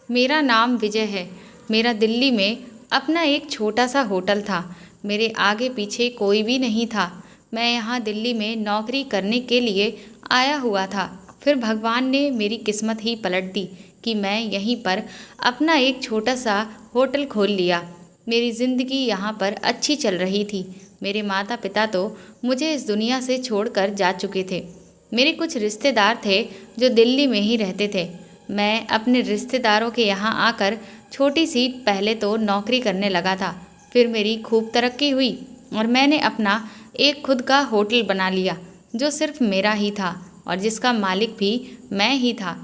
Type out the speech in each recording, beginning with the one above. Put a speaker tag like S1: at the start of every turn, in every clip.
S1: मेरा नाम विजय है। मेरा दिल्ली में अपना एक छोटा सा होटल था। मेरे आगे पीछे कोई भी नहीं था। मैं यहाँ दिल्ली में नौकरी करने के लिए आया हुआ था। फिर भगवान ने मेरी किस्मत ही पलट दी कि मैं यहीं पर अपना एक छोटा सा होटल खोल लिया। मेरी ज़िंदगी यहाँ पर अच्छी चल रही थी। मेरे माता पिता तो मुझे इस दुनिया से छोड़कर जा चुके थे। मेरे कुछ रिश्तेदार थे जो दिल्ली में ही रहते थे। मैं अपने रिश्तेदारों के यहाँ आकर छोटी सी पहले तो नौकरी करने लगा था। फिर मेरी खूब तरक्की हुई और मैंने अपना एक खुद का होटल बना लिया जो सिर्फ मेरा ही था और जिसका मालिक भी मैं ही था।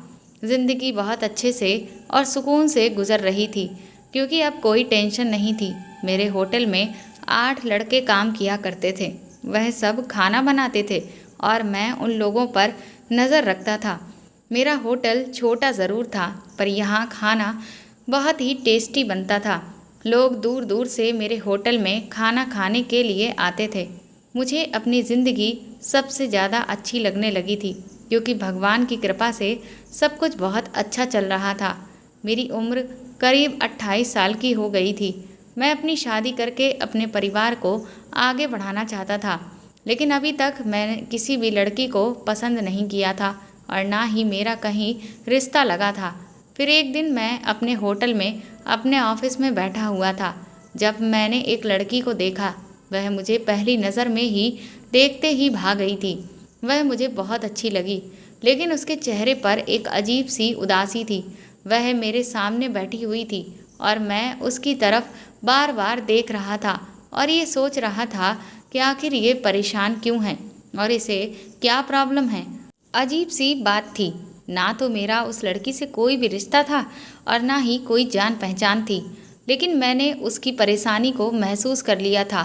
S1: ज़िंदगी बहुत अच्छे से और सुकून से गुजर रही थी क्योंकि अब कोई टेंशन नहीं थी। मेरे होटल में 8 लड़के काम किया करते थे। वह सब खाना बनाते थे और मैं उन लोगों पर नज़र रखता था। मेरा होटल छोटा ज़रूर था पर यहाँ खाना बहुत ही टेस्टी बनता था। लोग दूर दूर से मेरे होटल में खाना खाने के लिए आते थे। मुझे अपनी ज़िंदगी सबसे ज़्यादा अच्छी लगने लगी थी क्योंकि भगवान की कृपा से सब कुछ बहुत अच्छा चल रहा था। मेरी उम्र करीब 28 साल की हो गई थी। मैं अपनी शादी करके अपने परिवार को आगे बढ़ाना चाहता था, लेकिन अभी तक मैंने किसी भी लड़की को पसंद नहीं किया था और ना ही मेरा कहीं रिश्ता लगा था। फिर एक दिन मैं अपने होटल में अपने ऑफिस में बैठा हुआ था जब मैंने एक लड़की को देखा। वह मुझे पहली नज़र में ही देखते ही भाग गई थी। वह मुझे बहुत अच्छी लगी, लेकिन उसके चेहरे पर एक अजीब सी उदासी थी। वह मेरे सामने बैठी हुई थी और मैं उसकी तरफ बार बार देख रहा था और ये सोच रहा था कि आखिर ये परेशान क्यों है और इसे क्या प्रॉब्लम है। अजीब सी बात थी, ना तो मेरा उस लड़की से कोई भी रिश्ता था और ना ही कोई जान पहचान थी, लेकिन मैंने उसकी परेशानी को महसूस कर लिया था।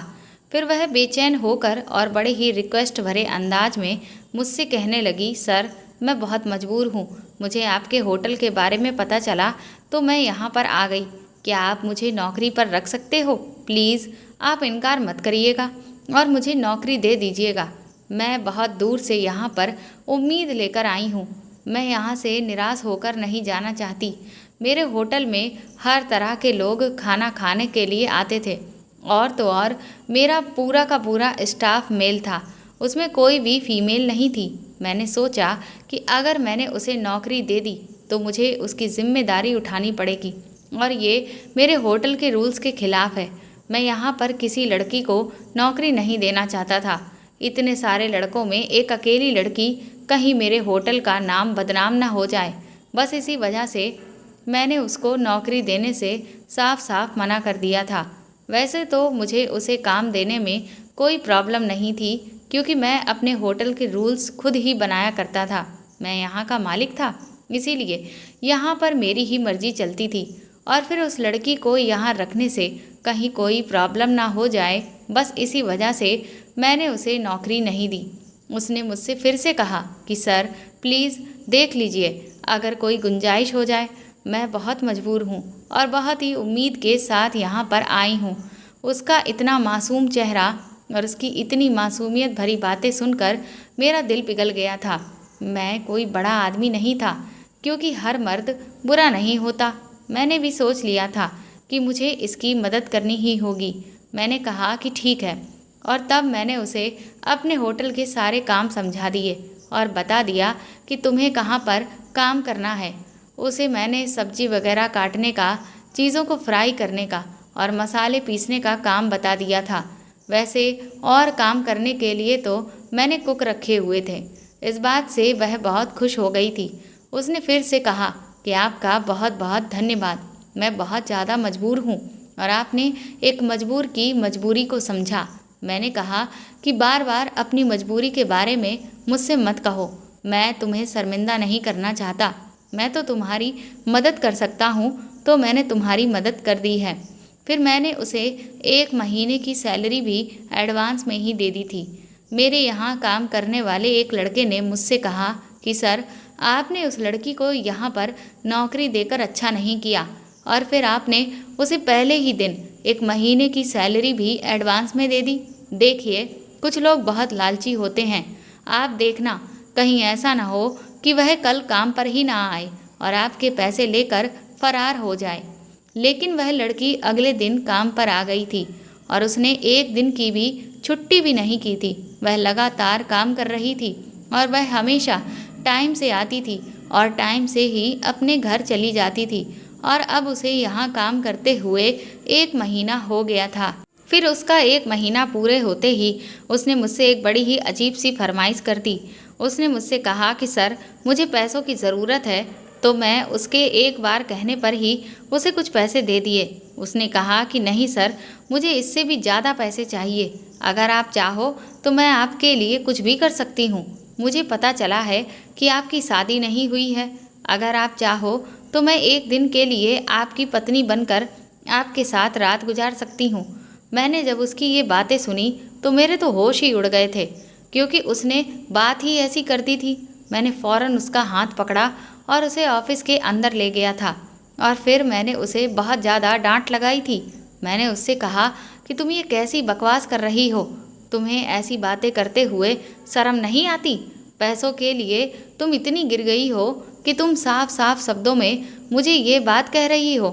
S1: फिर वह बेचैन होकर और बड़े ही रिक्वेस्ट भरे अंदाज में मुझसे कहने लगी, सर मैं बहुत मजबूर हूँ। मुझे आपके होटल के बारे में पता चला तो मैं यहाँ पर आ गई। क्या आप मुझे नौकरी पर रख सकते हो? प्लीज़ आप इनकार मत करिएगा और मुझे नौकरी दे दीजिएगा। मैं बहुत दूर से यहाँ पर उम्मीद लेकर आई हूँ। मैं यहाँ से निराश होकर नहीं जाना चाहती। मेरे होटल में हर तरह के लोग खाना खाने के लिए आते थे और तो और मेरा पूरा का पूरा स्टाफ मेल था, उसमें कोई भी फीमेल नहीं थी। मैंने सोचा कि अगर मैंने उसे नौकरी दे दी तो मुझे उसकी जिम्मेदारी उठानी पड़ेगी और ये मेरे होटल के रूल्स के खिलाफ है। मैं यहाँ पर किसी लड़की को नौकरी नहीं देना चाहता था। इतने सारे लड़कों में एक अकेली लड़की, कहीं मेरे होटल का नाम बदनाम ना हो जाए। बस इसी वजह से मैंने उसको नौकरी देने से साफ साफ मना कर दिया था। वैसे तो मुझे उसे काम देने में कोई प्रॉब्लम नहीं थी क्योंकि मैं अपने होटल के रूल्स खुद ही बनाया करता था। मैं यहाँ का मालिक था, इसीलिए यहाँ पर मेरी ही मर्जी चलती थी और फिर उस लड़की को यहाँ रखने से कहीं कोई प्रॉब्लम ना हो जाए, बस इसी वजह से मैंने उसे नौकरी नहीं दी। उसने मुझसे फिर से कहा कि सर प्लीज़ देख लीजिए, अगर कोई गुंजाइश हो जाए। मैं बहुत मजबूर हूँ और बहुत ही उम्मीद के साथ यहाँ पर आई हूँ। उसका इतना मासूम चेहरा और उसकी इतनी मासूमियत भरी बातें सुनकर मेरा दिल पिघल गया था। मैं कोई बड़ा आदमी नहीं था क्योंकि हर मर्द बुरा नहीं होता। मैंने भी सोच लिया था कि मुझे इसकी मदद करनी ही होगी। मैंने कहा कि ठीक है और तब मैंने उसे अपने होटल के सारे काम समझा दिए और बता दिया कि तुम्हें कहाँ पर काम करना है। उसे मैंने सब्जी वगैरह काटने का, चीज़ों को फ्राई करने का और मसाले पीसने का काम बता दिया था। वैसे और काम करने के लिए तो मैंने कुक रखे हुए थे। इस बात से वह बहुत खुश हो गई थी। उसने फिर से कहा कि आपका बहुत बहुत धन्यवाद। मैं बहुत ज़्यादा मजबूर हूँ और आपने एक मजबूर की मजबूरी को समझा। मैंने कहा कि बार बार अपनी मजबूरी के बारे में मुझसे मत कहो। मैं तुम्हें शर्मिंदा नहीं करना चाहता। मैं तो तुम्हारी मदद कर सकता हूँ, तो मैंने तुम्हारी मदद कर दी है। फिर मैंने उसे 1 महीने की सैलरी भी एडवांस में ही दे दी थी। मेरे यहाँ काम करने वाले एक लड़के ने मुझसे कहा कि सर आपने उस लड़की को यहाँ पर नौकरी देकर अच्छा नहीं किया और फिर आपने उसे पहले ही दिन 1 महीने की सैलरी भी एडवांस में दे दी। देखिए कुछ लोग बहुत लालची होते हैं। आप देखना कहीं ऐसा ना हो कि वह कल काम पर ही ना आए और आपके पैसे लेकर फरार हो जाए। लेकिन वह लड़की अगले दिन काम पर आ गई थी और उसने एक दिन की भी छुट्टी भी नहीं की थी। वह लगातार काम कर रही थी और वह हमेशा टाइम से आती थी और टाइम से ही अपने घर चली जाती थी। और अब उसे यहाँ काम करते हुए 1 महीना हो गया था। फिर उसका 1 महीना पूरे होते ही उसने मुझसे एक बड़ी ही अजीब सी फरमाइश कर दी। उसने मुझसे कहा कि सर, मुझे पैसों की ज़रूरत है। तो मैं उसके एक बार कहने पर ही उसे कुछ पैसे दे दिए। उसने कहा कि नहीं सर, मुझे इससे भी ज़्यादा पैसे चाहिए। अगर आप चाहो तो मैं आपके लिए कुछ भी कर सकती हूँ। मुझे पता चला है कि आपकी शादी नहीं हुई है। अगर आप चाहो तो मैं एक दिन के लिए आपकी पत्नी बनकर आपके साथ रात गुजार सकती हूँ। मैंने जब उसकी ये बातें सुनी तो मेरे तो होश ही उड़ गए थे, क्योंकि उसने बात ही ऐसी कर दी थी। मैंने फ़ौरन उसका हाथ पकड़ा और उसे ऑफिस के अंदर ले गया था और फिर मैंने उसे बहुत ज़्यादा डांट लगाई थी। मैंने उससे कहा कि तुम ये कैसी बकवास कर रही हो? तुम्हें ऐसी बातें करते हुए शर्म नहीं आती? पैसों के लिए तुम इतनी गिर गई हो कि तुम साफ साफ शब्दों में मुझे ये बात कह रही हो।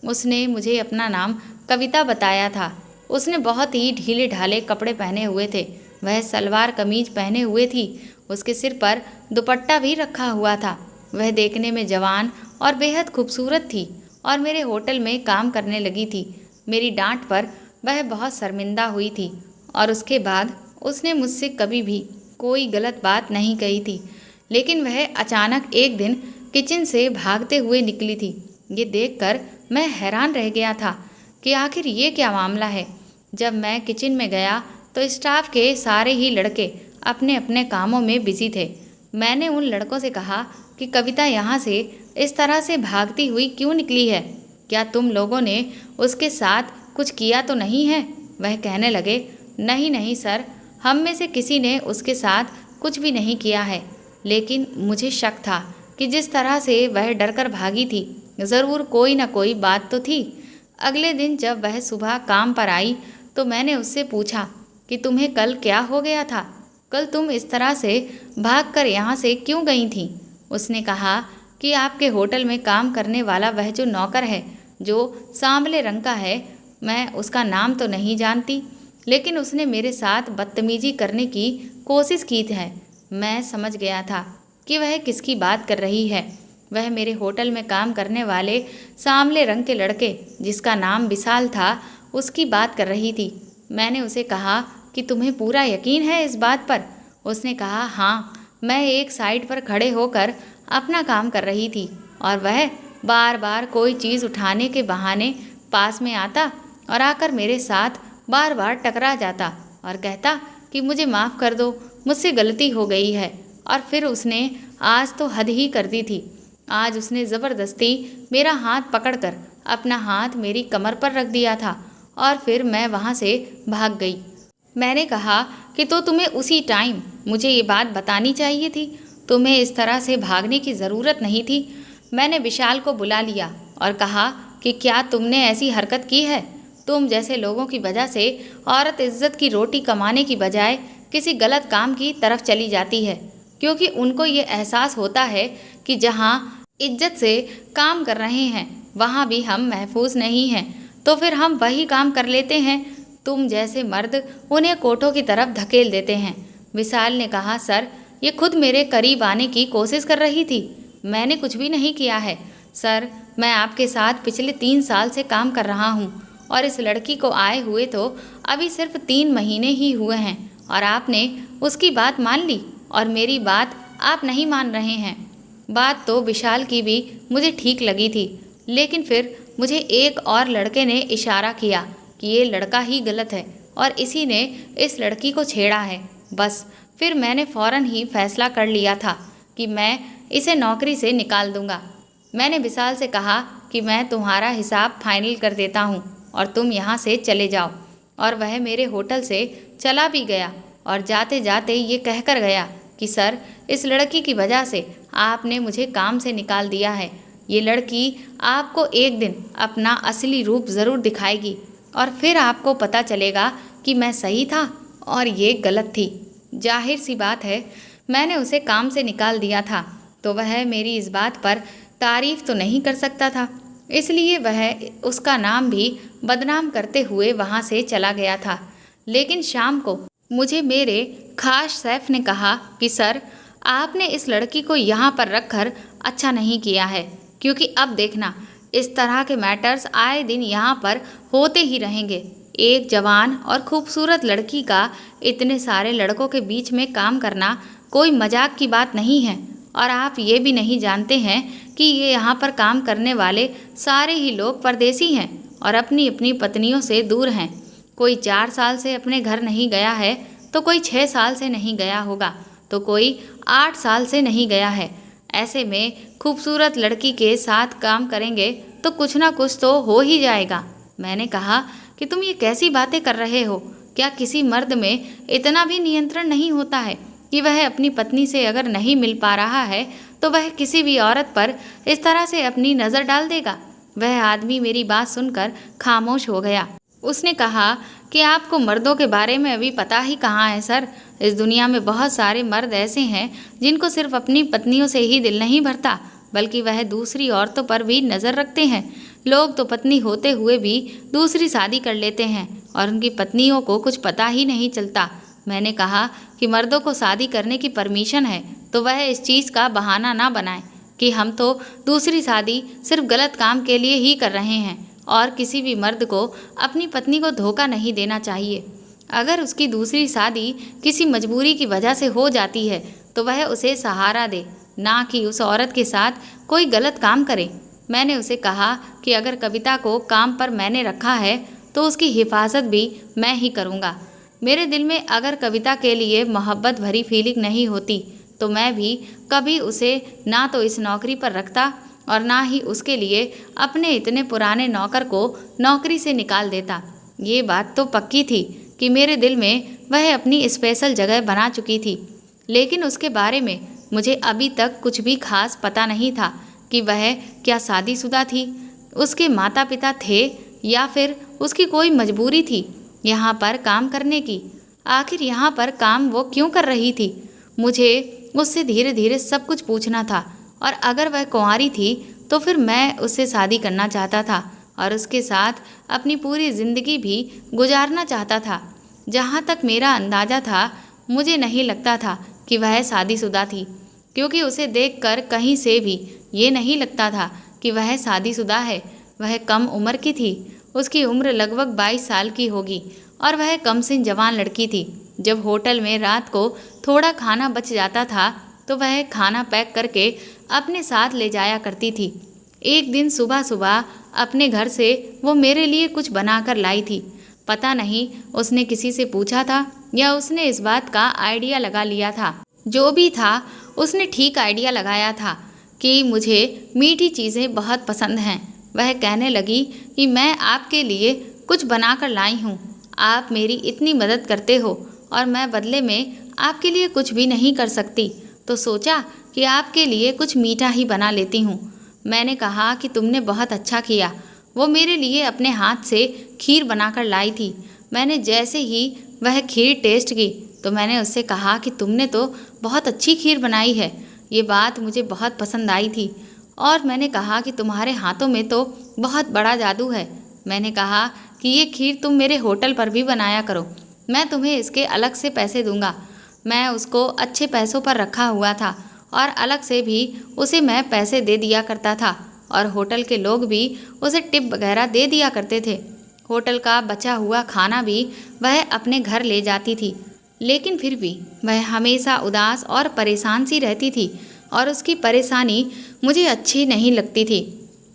S1: उसने मुझे अपना नाम कविता बताया था। उसने बहुत ही ढीले ढाले कपड़े पहने हुए थे। वह सलवार कमीज पहने हुए थी। उसके सिर पर दुपट्टा भी रखा हुआ था। वह देखने में जवान और बेहद खूबसूरत थी और मेरे होटल में काम करने लगी थी। मेरी डांट पर वह बहुत शर्मिंदा हुई थी और उसके बाद उसने मुझसे कभी भी कोई गलत बात नहीं कही थी। लेकिन वह अचानक एक दिन किचन से भागते हुए निकली थी। ये देखकर मैं हैरान रह गया था कि आखिर ये क्या मामला है। जब मैं किचन में गया तो स्टाफ के सारे ही लड़के अपने अपने कामों में बिजी थे। मैंने उन लड़कों से कहा कि कविता यहाँ से इस तरह से भागती हुई क्यों निकली है? क्या तुम लोगों ने उसके साथ कुछ किया तो नहीं है? वह कहने लगे, नहीं नहीं सर, हम में से किसी ने उसके साथ कुछ भी नहीं किया है। लेकिन मुझे शक था कि जिस तरह से वह डरकर भागी थी, ज़रूर कोई ना कोई बात तो थी। अगले दिन जब वह सुबह काम पर आई तो मैंने उससे पूछा कि तुम्हें कल क्या हो गया था? कल तुम इस तरह से भागकर यहाँ से क्यों गई थी? उसने कहा कि आपके होटल में काम करने वाला वह जो नौकर है, जो सांवले रंग का है, मैं उसका नाम तो नहीं जानती, लेकिन उसने मेरे साथ बदतमीजी करने की कोशिश की है। मैं समझ गया था कि वह किसकी बात कर रही है। वह मेरे होटल में काम करने वाले सांवले रंग के लड़के, जिसका नाम विशाल था, उसकी बात कर रही थी। मैंने उसे कहा कि तुम्हें पूरा यकीन है इस बात पर? उसने कहा हाँ, मैं एक साइड पर खड़े होकर अपना काम कर रही थी और वह बार बार कोई चीज़ उठाने के बहाने पास में आता और आकर मेरे साथ बार बार टकरा जाता और कहता कि मुझे माफ़ कर दो, मुझसे गलती हो गई है। और फिर उसने आज तो हद ही कर दी थी। आज उसने ज़बरदस्ती मेरा हाथ पकड़कर अपना हाथ मेरी कमर पर रख दिया था और फिर मैं वहाँ से भाग गई। मैंने कहा कि तो तुम्हें उसी टाइम मुझे ये बात बतानी चाहिए थी। तुम्हें इस तरह से भागने की ज़रूरत नहीं थी। मैंने विशाल को बुला लिया और कहा कि क्या तुमने ऐसी हरकत की है? तुम जैसे लोगों की वजह से औरत इज्जत की रोटी कमाने की बजाय किसी गलत काम की तरफ चली जाती है, क्योंकि उनको ये एहसास होता है कि जहाँ इज्जत से काम कर रहे हैं वहाँ भी हम महफूज नहीं हैं, तो फिर हम वही काम कर लेते हैं। तुम जैसे मर्द उन्हें कोठों की तरफ धकेल देते हैं। विशाल ने कहा, सर, ये खुद मेरे करीब आने की कोशिश कर रही थी। मैंने कुछ भी नहीं किया है सर। मैं आपके साथ पिछले 3 साल से काम कर रहा हूँ और इस लड़की को आए हुए तो अभी सिर्फ 3 महीने ही हुए हैं और आपने उसकी बात मान ली और मेरी बात आप नहीं मान रहे हैं। बात तो विशाल की भी मुझे ठीक लगी थी, लेकिन फिर मुझे एक और लड़के ने इशारा किया कि ये लड़का ही गलत है और इसी ने इस लड़की को छेड़ा है। बस फिर मैंने फ़ौरन ही फैसला कर लिया था कि मैं इसे नौकरी से निकाल दूंगा। मैंने विशाल से कहा कि मैं तुम्हारा हिसाब फाइनल कर देता हूँ और तुम यहाँ से चले जाओ। और वह मेरे होटल से चला भी गया और जाते जाते ये कहकर गया कि सर, इस लड़की की वजह से आपने मुझे काम से निकाल दिया है। ये लड़की आपको एक दिन अपना असली रूप ज़रूर दिखाएगी और फिर आपको पता चलेगा कि मैं सही था और ये गलत थी। जाहिर सी बात है, मैंने उसे काम से निकाल दिया था तो वह मेरी इस बात पर तारीफ़ तो नहीं कर सकता था। इसलिए वह उसका नाम भी बदनाम करते हुए वहाँ से चला गया था। लेकिन शाम को मुझे मेरे खास शेफ ने कहा कि सर, आपने इस लड़की को यहाँ पर रखकर अच्छा नहीं किया है, क्योंकि अब देखना इस तरह के मैटर्स आए दिन यहाँ पर होते ही रहेंगे। एक जवान और खूबसूरत लड़की का इतने सारे लड़कों के बीच में काम करना कोई मजाक की बात नहीं है। और आप ये भी नहीं जानते हैं कि ये यहाँ पर काम करने वाले सारे ही लोग परदेसी हैं और अपनी अपनी पत्नियों से दूर हैं। कोई 4 साल से अपने घर नहीं गया है, तो कोई 6 साल से नहीं गया होगा, तो कोई 8 साल से नहीं गया है। ऐसे में खूबसूरत लड़की के साथ काम करेंगे तो कुछ ना कुछ तो हो ही जाएगा। मैंने कहा कि तुम ये कैसी बातें कर रहे हो? क्या किसी मर्द में इतना भी नियंत्रण नहीं होता है कि वह अपनी पत्नी से अगर नहीं मिल पा रहा है तो वह किसी भी औरत पर इस तरह से अपनी नज़र डाल देगा? वह आदमी मेरी बात सुनकर खामोश हो गया। उसने कहा कि आपको मर्दों के बारे में अभी पता ही कहाँ है सर। इस दुनिया में बहुत सारे मर्द ऐसे हैं जिनको सिर्फ अपनी पत्नियों से ही दिल नहीं भरता, बल्कि वह दूसरी औरतों पर भी नज़र रखते हैं। लोग तो पत्नी होते हुए भी दूसरी शादी कर लेते हैं और उनकी पत्नियों को कुछ पता ही नहीं चलता। मैंने कहा कि मर्दों को शादी करने की परमिशन है, तो वह इस चीज़ का बहाना ना बनाए कि हम तो दूसरी शादी सिर्फ गलत काम के लिए ही कर रहे हैं, और किसी भी मर्द को अपनी पत्नी को धोखा नहीं देना चाहिए। अगर उसकी दूसरी शादी किसी मजबूरी की वजह से हो जाती है तो वह उसे सहारा दे, ना कि उस औरत के साथ कोई गलत काम करे। मैंने उसे कहा कि अगर कविता को काम पर मैंने रखा है तो उसकी हिफाजत भी मैं ही करूँगा। मेरे दिल में अगर कविता के लिए मोहब्बत भरी फीलिंग नहीं होती तो मैं भी कभी उसे ना तो इस नौकरी पर रखता और ना ही उसके लिए अपने इतने पुराने नौकर को नौकरी से निकाल देता। ये बात तो पक्की थी कि मेरे दिल में वह अपनी स्पेशल जगह बना चुकी थी, लेकिन उसके बारे में मुझे अभी तक कुछ भी खास पता नहीं था कि वह क्या शादीशुदा थी, उसके माता पिता थे, या फिर उसकी कोई मजबूरी थी यहाँ पर काम करने की। आखिर यहाँ पर काम वो क्यों कर रही थी? मुझे उससे धीरे धीरे सब कुछ पूछना था, और अगर वह कुंवारी थी तो फिर मैं उससे शादी करना चाहता था और उसके साथ अपनी पूरी ज़िंदगी भी गुजारना चाहता था। जहाँ तक मेरा अंदाज़ा था, मुझे नहीं लगता था कि वह शादीशुदा थी, क्योंकि उसे देखकर कहीं से भी ये नहीं लगता था कि वह शादीशुदा है। वह कम उम्र की थी, उसकी उम्र लगभग 22 साल की होगी और वह कमसिन जवान लड़की थी। जब होटल में रात को थोड़ा खाना बच जाता था तो वह खाना पैक करके अपने साथ ले जाया करती थी। एक दिन सुबह सुबह अपने घर से वो मेरे लिए कुछ बनाकर लाई थी। पता नहीं उसने किसी से पूछा था या उसने इस बात का आइडिया लगा लिया था। जो भी था, उसने ठीक आइडिया लगाया था कि मुझे मीठी चीज़ें बहुत पसंद हैं। वह कहने लगी कि मैं आपके लिए कुछ बनाकर लाई हूँ, आप मेरी इतनी मदद करते हो और मैं बदले में आपके लिए कुछ भी नहीं कर सकती, तो सोचा कि आपके लिए कुछ मीठा ही बना लेती हूँ। मैंने कहा कि तुमने बहुत अच्छा किया। वो मेरे लिए अपने हाथ से खीर बनाकर लाई थी। मैंने जैसे ही वह खीर टेस्ट की तो मैंने उससे कहा कि तुमने तो बहुत अच्छी खीर बनाई है। ये बात मुझे बहुत पसंद आई थी और मैंने कहा कि तुम्हारे हाथों में तो बहुत बड़ा जादू है। मैंने कहा कि ये खीर तुम मेरे होटल पर भी बनाया करो, मैं तुम्हें इसके अलग से पैसे दूंगा। मैं उसको अच्छे पैसों पर रखा हुआ था और अलग से भी उसे मैं पैसे दे दिया करता था और होटल के लोग भी उसे टिप वगैरह दे दिया करते थे। होटल का बचा हुआ खाना भी वह अपने घर ले जाती थी, लेकिन फिर भी वह हमेशा उदास और परेशान सी रहती थी और उसकी परेशानी मुझे अच्छी नहीं लगती थी।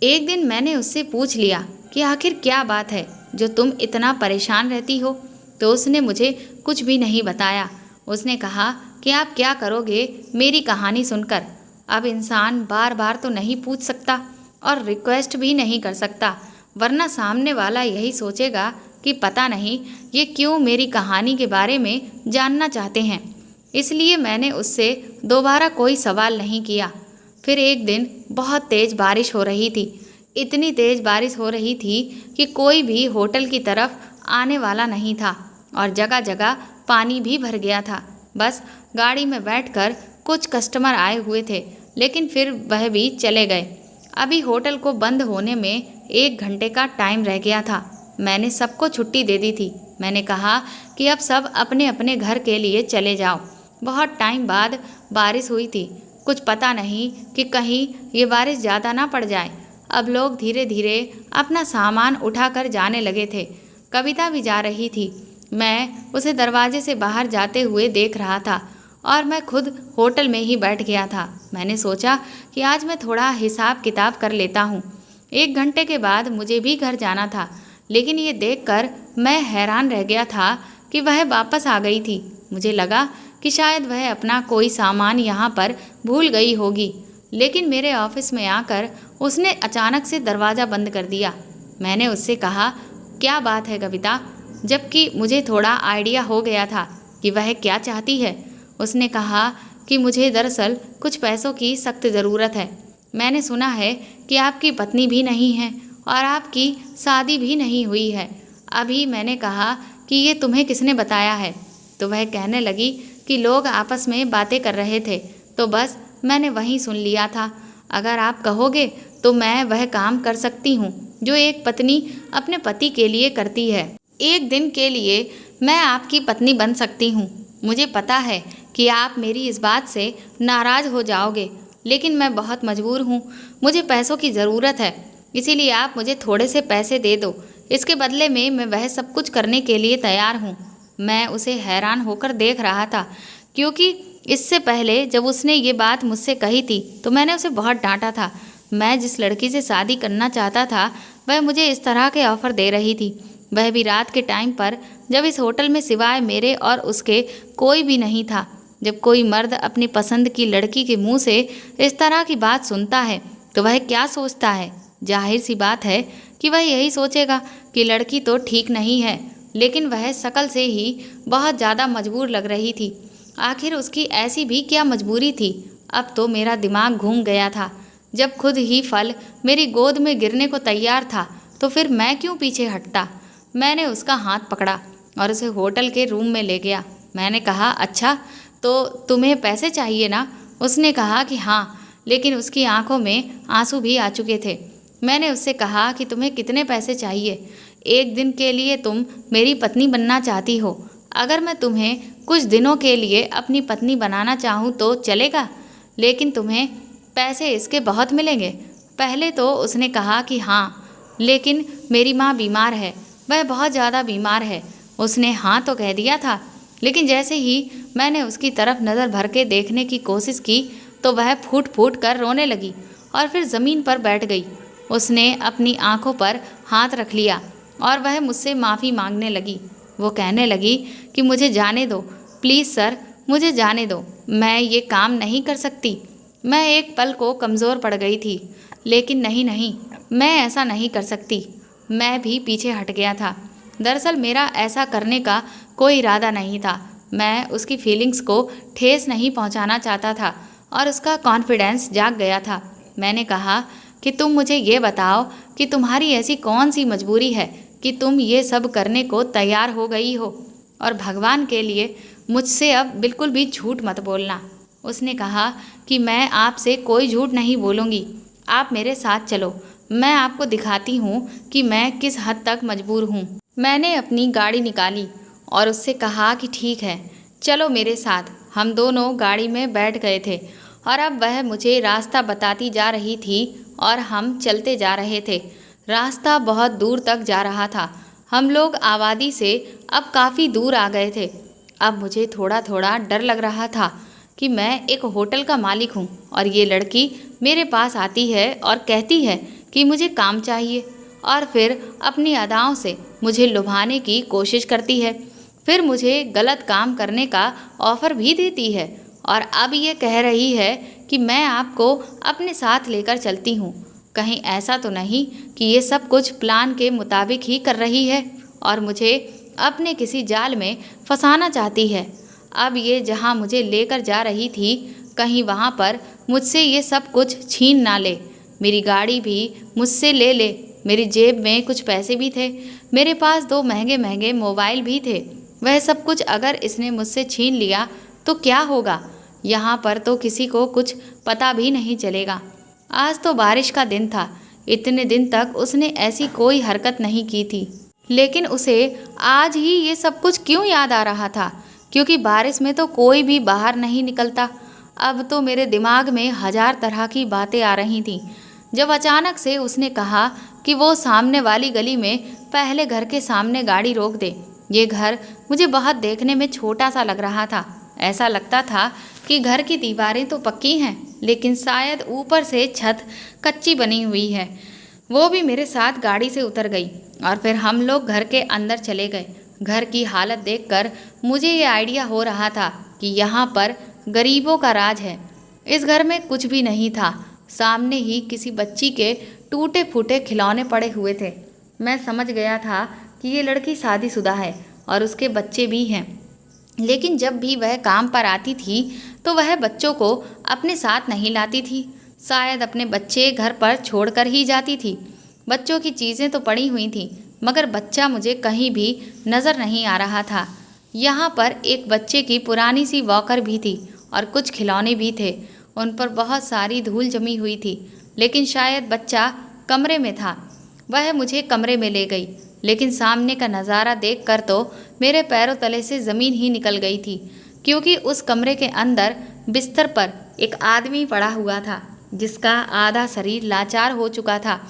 S1: एक दिन मैंने उससे पूछ लिया कि आखिर क्या बात है जो तुम इतना परेशान रहती हो, तो उसने मुझे कुछ भी नहीं बताया। उसने कहा कि आप क्या करोगे मेरी कहानी सुनकर? अब इंसान बार बार तो नहीं पूछ सकता और रिक्वेस्ट भी नहीं कर सकता, वरना सामने वाला यही सोचेगा कि पता नहीं ये क्यों मेरी कहानी के बारे में जानना चाहते हैं। इसलिए मैंने उससे दोबारा कोई सवाल नहीं किया। फिर एक दिन बहुत तेज़ बारिश हो रही थी। इतनी तेज़ बारिश हो रही थी कि कोई भी होटल की तरफ आने वाला नहीं था और जगह जगह पानी भी भर गया था। बस गाड़ी में बैठकर कुछ कस्टमर आए हुए थे, लेकिन फिर वह भी चले गए। अभी होटल को बंद होने में 1 घंटे का टाइम रह गया था। मैंने सबको छुट्टी दे दी थी। मैंने कहा कि अब सब अपने अपने घर के लिए चले जाओ। बहुत टाइम बाद बारिश हुई थी। कुछ पता नहीं कि कहीं ये बारिश ज़्यादा ना पड़ जाए। अब लोग धीरे धीरे अपना सामान उठाकर जाने लगे थे। कविता भी जा रही थी। मैं उसे दरवाजे से बाहर जाते हुए देख रहा था और मैं खुद होटल में ही बैठ गया था। मैंने सोचा कि आज मैं थोड़ा हिसाब किताब कर लेता हूँ। 1 घंटे के बाद मुझे भी घर जाना था, लेकिन ये देखकर मैं हैरान रह गया था कि वह वापस आ गई थी। मुझे लगा कि शायद वह अपना कोई सामान यहाँ पर भूल गई होगी, लेकिन मेरे ऑफिस में आकर उसने अचानक से दरवाज़ा बंद कर दिया। मैंने उससे कहा, क्या बात है कविता, जबकि मुझे थोड़ा आइडिया हो गया था कि वह क्या चाहती है। उसने कहा कि मुझे दरअसल कुछ पैसों की सख्त ज़रूरत है। मैंने सुना है कि आपकी पत्नी भी नहीं है और आपकी शादी भी नहीं हुई है। अभी मैंने कहा कि ये तुम्हें किसने बताया है? तो वह कहने लगी कि लोग आपस में बातें कर रहे थे, तो बस मैंने वहीं सुन लिया था। अगर आप कहोगे तो मैं वह काम कर सकती हूँ जो एक पत्नी अपने पति के लिए करती है। एक दिन के लिए मैं आपकी पत्नी बन सकती हूँ। मुझे पता है कि आप मेरी इस बात से नाराज़ हो जाओगे, लेकिन मैं बहुत मजबूर हूँ। मुझे पैसों की ज़रूरत है, इसीलिए आप मुझे थोड़े से पैसे दे दो। इसके बदले में मैं वह सब कुछ करने के लिए तैयार हूँ। मैं उसे हैरान होकर देख रहा था, क्योंकि इससे पहले जब उसने ये बात मुझसे कही थी तो मैंने उसे बहुत डांटा था। मैं जिस लड़की से शादी करना चाहता था वह मुझे इस तरह के ऑफ़र दे रही थी, वह भी रात के टाइम पर, जब इस होटल में सिवाय मेरे और उसके कोई भी नहीं था। जब कोई मर्द अपनी पसंद की लड़की के मुंह से इस तरह की बात सुनता है तो वह क्या सोचता है? जाहिर सी बात है कि वह यही सोचेगा कि लड़की तो ठीक नहीं है, लेकिन वह शक्ल से ही बहुत ज़्यादा मजबूर लग रही थी। आखिर उसकी ऐसी भी क्या मजबूरी थी? अब तो मेरा दिमाग घूम गया था। जब खुद ही फल मेरी गोद में गिरने को तैयार था तो फिर मैं क्यों पीछे हटता? मैंने उसका हाथ पकड़ा और उसे होटल के रूम में ले गया। मैंने कहा, अच्छा तो तुम्हें पैसे चाहिए ना? उसने कहा कि हाँ, लेकिन उसकी आंखों में आंसू भी आ चुके थे। मैंने उससे कहा कि तुम्हें कितने पैसे चाहिए? 1 दिन के लिए तुम मेरी पत्नी बनना चाहती हो। अगर मैं तुम्हें कुछ दिनों के लिए अपनी पत्नी बनाना चाहूँ तो चलेगा, लेकिन तुम्हें पैसे इसके बहुत मिलेंगे। पहले तो उसने कहा कि हाँ, लेकिन मेरी माँ बीमार है, वह बहुत ज़्यादा बीमार है। उसने हाँ तो कह दिया था, लेकिन जैसे ही मैंने उसकी तरफ नज़र भर के देखने की कोशिश की तो वह फूट फूट कर रोने लगी और फिर ज़मीन पर बैठ गई। उसने अपनी आंखों पर हाथ रख लिया और वह मुझसे माफ़ी मांगने लगी। वो कहने लगी कि मुझे जाने दो, प्लीज़ सर, मुझे जाने दो, मैं ये काम नहीं कर सकती। मैं एक पल को कमज़ोर पड़ गई थी, लेकिन नहीं, मैं ऐसा नहीं कर सकती। मैं भी पीछे हट गया था। दरअसल मेरा ऐसा करने का कोई इरादा नहीं था। मैं उसकी फीलिंग्स को ठेस नहीं पहुंचाना चाहता था और उसका कॉन्फिडेंस जाग गया था। मैंने कहा कि तुम मुझे ये बताओ कि तुम्हारी ऐसी कौन सी मजबूरी है कि तुम ये सब करने को तैयार हो गई हो, और भगवान के लिए मुझसे अब बिल्कुल भी झूठ मत बोलना। उसने कहा कि मैं आपसे कोई झूठ नहीं बोलूँगी, आप मेरे साथ चलो, मैं आपको दिखाती हूँ कि मैं किस हद तक मजबूर हूँ। मैंने अपनी गाड़ी निकाली और उससे कहा कि ठीक है, चलो मेरे साथ। हम दोनों गाड़ी में बैठ गए थे और अब वह मुझे रास्ता बताती जा रही थी और हम चलते जा रहे थे। रास्ता बहुत दूर तक जा रहा था। हम लोग आबादी से अब काफ़ी दूर आ गए थे। अब मुझे थोड़ा थोड़ा डर लग रहा था कि मैं एक होटल का मालिक हूँ और ये लड़की मेरे पास आती है और कहती है कि मुझे काम चाहिए, और फिर अपनी अदाओं से मुझे लुभाने की कोशिश करती है। फिर मुझे गलत काम करने का ऑफ़र भी देती है और अब ये कह रही है कि मैं आपको अपने साथ लेकर चलती हूँ। कहीं ऐसा तो नहीं कि ये सब कुछ प्लान के मुताबिक ही कर रही है और मुझे अपने किसी जाल में फंसाना चाहती है। अब ये जहाँ मुझे लेकर जा रही थी, कहीं वहाँ पर मुझसे ये सब कुछ छीन ना ले। मेरी गाड़ी भी मुझसे ले ले। मेरी जेब में कुछ पैसे भी थे, मेरे पास 2 महंगे महंगे मोबाइल भी थे। वह सब कुछ अगर इसने मुझसे छीन लिया तो क्या होगा? यहाँ पर तो किसी को कुछ पता भी नहीं चलेगा। आज तो बारिश का दिन था। इतने दिन तक उसने ऐसी कोई हरकत नहीं की थी, लेकिन उसे आज ही ये सब कुछ क्यों याद आ रहा था? क्योंकि बारिश में तो कोई भी बाहर नहीं निकलता। अब तो मेरे दिमाग में हजार तरह की बातें आ रही थीं। जब अचानक से उसने कहा कि वो सामने वाली गली में पहले घर के सामने गाड़ी रोक दे। ये घर मुझे बहुत देखने में छोटा सा लग रहा था। ऐसा लगता था कि घर की दीवारें तो पक्की हैं, लेकिन शायद ऊपर से छत कच्ची बनी हुई है। वो भी मेरे साथ गाड़ी से उतर गई और फिर हम लोग घर के अंदर चले गए। घर की हालत देखकर मुझे ये आइडिया हो रहा था कि यहाँ पर गरीबों का राज है। इस घर में कुछ भी नहीं था। सामने ही किसी बच्ची के टूटे फूटे खिलौने पड़े हुए थे। मैं समझ गया था कि ये लड़की शादीशुदा है और उसके बच्चे भी हैं। लेकिन जब भी वह काम पर आती थी तो वह बच्चों को अपने साथ नहीं लाती थी। शायद अपने बच्चे घर पर छोड़कर ही जाती थी। बच्चों की चीज़ें तो पड़ी हुई थीं, मगर बच्चा मुझे कहीं भी नज़र नहीं आ रहा था। यहाँ पर एक बच्चे की पुरानी सी वॉकर भी थी और कुछ खिलौने भी थे। उन पर बहुत सारी धूल जमी हुई थी, लेकिन शायद बच्चा कमरे में था। वह मुझे कमरे में ले गई, लेकिन सामने का नज़ारा देखकर तो मेरे पैरों तले से ज़मीन ही निकल गई थी, क्योंकि उस कमरे के अंदर बिस्तर पर एक आदमी पड़ा हुआ था जिसका आधा शरीर लाचार हो चुका था,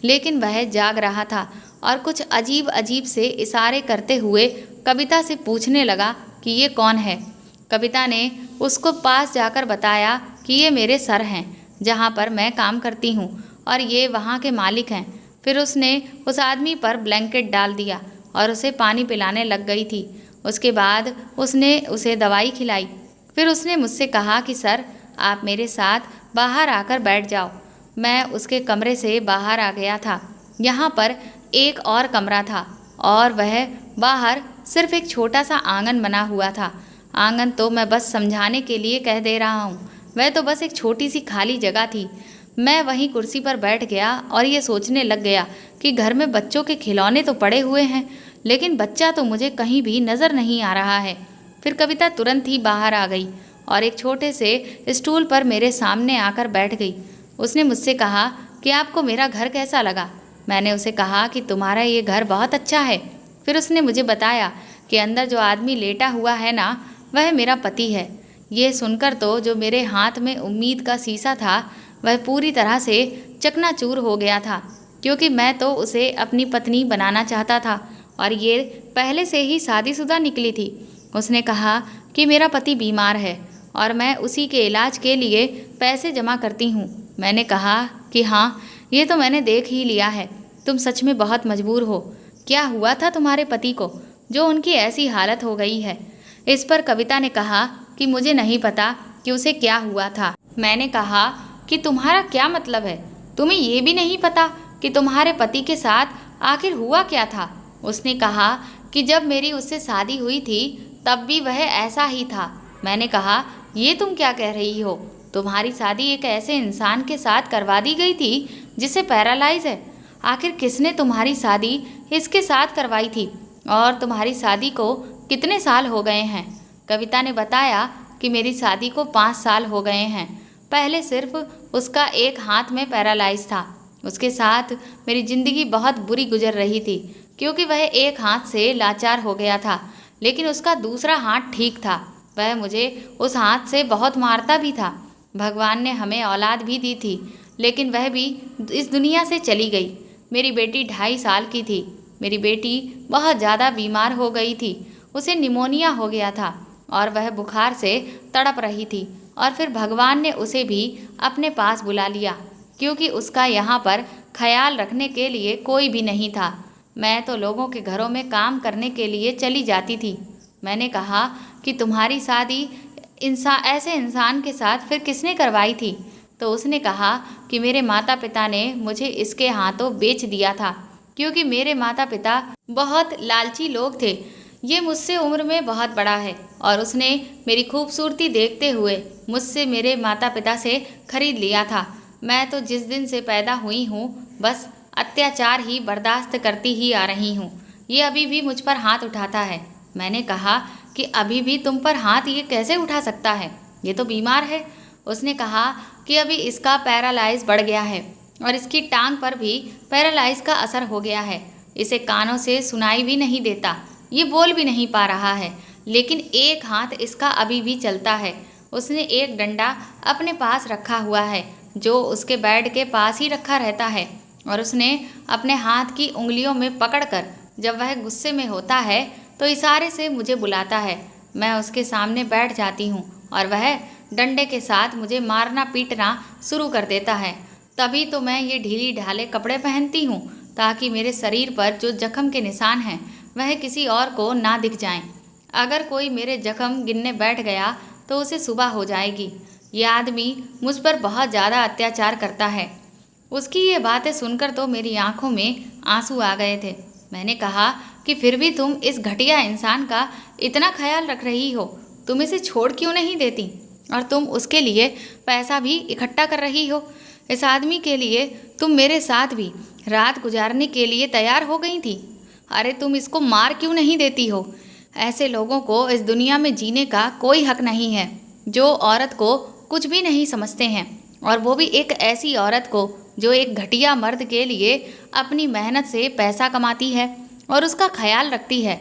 S1: लेकिन वह जाग रहा था और कुछ अजीब अजीब से इशारे करते हुए कविता से पूछने लगा कि ये कौन है। कविता ने उसको पास जाकर बताया कि ये मेरे सर हैं, जहाँ पर मैं काम करती हूँ, और ये वहाँ के मालिक हैं। फिर उसने उस आदमी पर ब्लैंकेट डाल दिया और उसे पानी पिलाने लग गई थी। उसके बाद उसने उसे दवाई खिलाई। फिर उसने मुझसे कहा कि सर, आप मेरे साथ बाहर आकर बैठ जाओ। मैं उसके कमरे से बाहर आ गया था। यहाँ पर एक और कमरा था और वह बाहर सिर्फ एक छोटा सा आंगन बना हुआ था। आंगन तो मैं बस समझाने के लिए कह दे रहा हूँ, वह तो बस एक छोटी सी खाली जगह थी। मैं वहीं कुर्सी पर बैठ गया और ये सोचने लग गया कि घर में बच्चों के खिलौने तो पड़े हुए हैं, लेकिन बच्चा तो मुझे कहीं भी नज़र नहीं आ रहा है। फिर कविता तुरंत ही बाहर आ गई और एक छोटे से स्टूल पर मेरे सामने आकर बैठ गई। उसने मुझसे कहा कि आपको मेरा घर कैसा लगा। मैंने उसे कहा कि तुम्हारा ये घर बहुत अच्छा है। फिर उसने मुझे बताया कि अंदर जो आदमी लेटा हुआ है ना, वह मेरा पति है। ये सुनकर तो जो मेरे हाथ में उम्मीद का शीशा था वह पूरी तरह से चकनाचूर हो गया था, क्योंकि मैं तो उसे अपनी पत्नी बनाना चाहता था और ये पहले से ही शादीशुदा निकली थी। उसने कहा कि मेरा पति बीमार है और मैं उसी के इलाज के लिए पैसे जमा करती हूँ। मैंने कहा कि हाँ, ये तो मैंने देख ही लिया है, तुम सच में बहुत मजबूर हो। क्या हुआ था तुम्हारे पति को जो उनकी ऐसी हालत हो गई है? इस पर कविता ने कहा कि मुझे नहीं पता कि उसे क्या हुआ था। मैंने कहा कि तुम्हारा क्या मतलब है? तुम्हें ये भी नहीं पता कि तुम्हारे पति के साथ आखिर हुआ क्या था? उसने कहा कि जब मेरी उससे शादी हुई थी तब भी वह ऐसा ही था। मैंने कहा, ये तुम क्या कह रही हो? तुम्हारी शादी एक ऐसे इंसान के साथ करवा दी गई थी जिसे पैरालाइज है। आखिर किसने तुम्हारी शादी इसके साथ करवाई थी? और तुम्हारी शादी को कितने साल हो गए हैं? कविता ने बताया कि मेरी शादी को 5 साल हो गए हैं। पहले सिर्फ उसका एक हाथ में पैरालाइज था। उसके साथ मेरी ज़िंदगी बहुत बुरी गुजर रही थी, क्योंकि वह एक हाथ से लाचार हो गया था, लेकिन उसका दूसरा हाथ ठीक था। वह मुझे उस हाथ से बहुत मारता भी था। भगवान ने हमें औलाद भी दी थी, लेकिन वह भी इस दुनिया से चली गई। मेरी बेटी 2.5 साल की थी। मेरी बेटी बहुत ज़्यादा बीमार हो गई थी। उसे निमोनिया हो गया था और वह बुखार से तड़प रही थी। और फिर भगवान ने उसे भी अपने पास बुला लिया, क्योंकि उसका यहाँ पर ख्याल रखने के लिए कोई भी नहीं था। मैं तो लोगों के घरों में काम करने के लिए चली जाती थी। मैंने कहा कि तुम्हारी शादी ऐसे इंसान के साथ फिर किसने करवाई थी? तो उसने कहा कि मेरे माता पिता ने मुझे इसके हाथों बेच दिया था, क्योंकि मेरे माता पिता बहुत लालची लोग थे। ये मुझसे उम्र में बहुत बड़ा है और उसने मेरी खूबसूरती देखते हुए मुझसे मेरे माता पिता से खरीद लिया था। मैं तो जिस दिन से पैदा हुई हूँ बस अत्याचार ही बर्दाश्त करती ही आ रही हूँ। ये अभी भी मुझ पर हाथ उठाता है। मैंने कहा कि अभी भी तुम पर हाथ ये कैसे उठा सकता है? ये तो बीमार है। उसने कहा कि अभी इसका पैरालाइज बढ़ गया है और इसकी टांग पर भी पैरालाइज का असर हो गया है। इसे कानों से सुनाई भी नहीं देता, ये बोल भी नहीं पा रहा है, लेकिन एक हाथ इसका अभी भी चलता है। उसने एक डंडा अपने पास रखा हुआ है जो उसके बेड के पास ही रखा रहता है और उसने अपने हाथ की उंगलियों में पकड़कर जब वह गुस्से में होता है तो इशारे से मुझे बुलाता है। मैं उसके सामने बैठ जाती हूँ और वह डंडे के साथ मुझे मारना पीटना शुरू कर देता है। तभी तो मैं ये ढीली ढाले कपड़े पहनती हूँ ताकि मेरे शरीर पर जो जख्म के निशान हैं वह किसी और को ना दिख जाएं। अगर कोई मेरे जख्म गिनने बैठ गया तो उसे सुबह हो जाएगी। ये आदमी मुझ पर बहुत ज़्यादा अत्याचार करता है। उसकी ये बातें सुनकर तो मेरी आंखों में आंसू आ गए थे। मैंने कहा कि फिर भी तुम इस घटिया इंसान का इतना ख्याल रख रही हो, तुम इसे छोड़ क्यों नहीं देती? और तुम उसके लिए पैसा भी इकट्ठा कर रही हो। इस आदमी के लिए तुम मेरे साथ भी रात गुजारने के लिए तैयार हो गई थी। अरे तुम इसको मार क्यों नहीं देती हो? ऐसे लोगों को इस दुनिया में जीने का कोई हक नहीं है जो औरत को कुछ भी नहीं समझते हैं, और वो भी एक ऐसी औरत को जो एक घटिया मर्द के लिए अपनी मेहनत से पैसा कमाती है और उसका ख्याल रखती है।